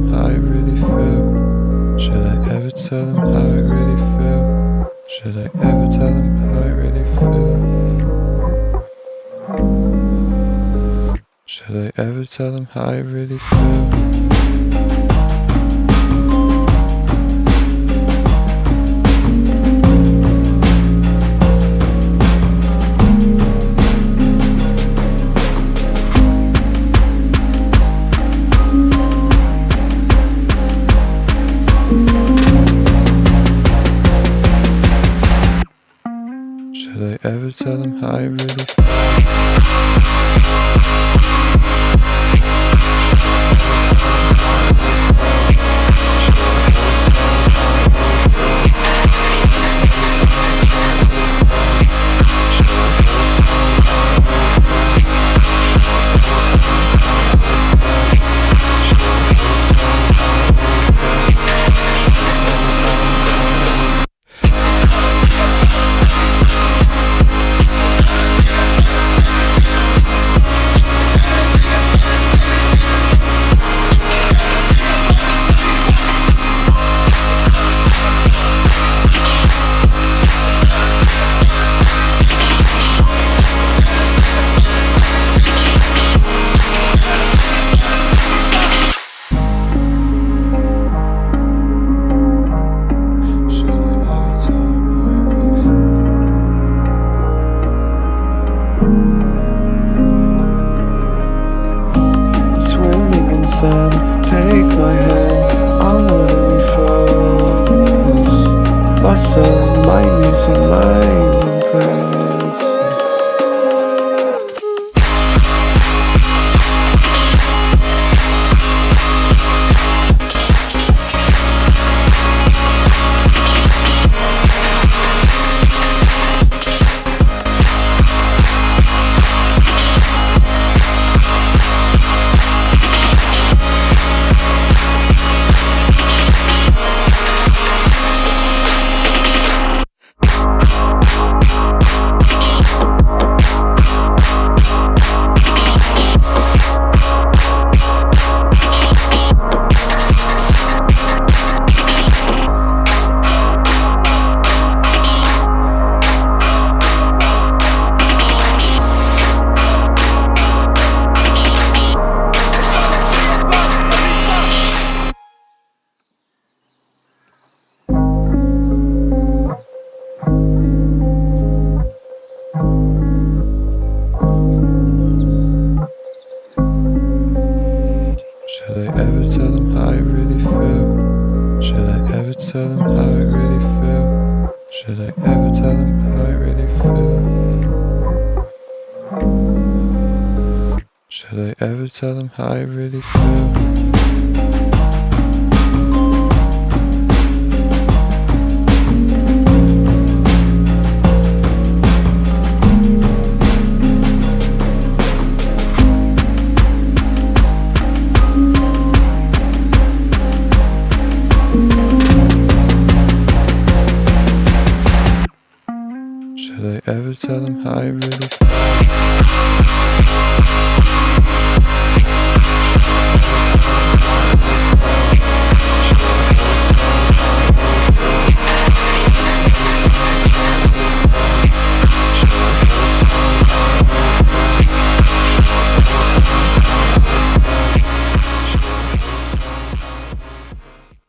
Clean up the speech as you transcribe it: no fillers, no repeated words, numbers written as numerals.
them how I really feel? Should I ever tell them how I really feel? Should I ever tell them how I really feel? Should I ever tell them how I really feel? Should I ever tell them how I really feel? Take my hand, I wanna refocus. Bustle my music, my regrets. Should I ever tell them how I really feel? Should I ever tell them how I really feel? Should I ever tell them how I really feel? Should I ever tell them how I really feel? Should I ever tell them how I really feel?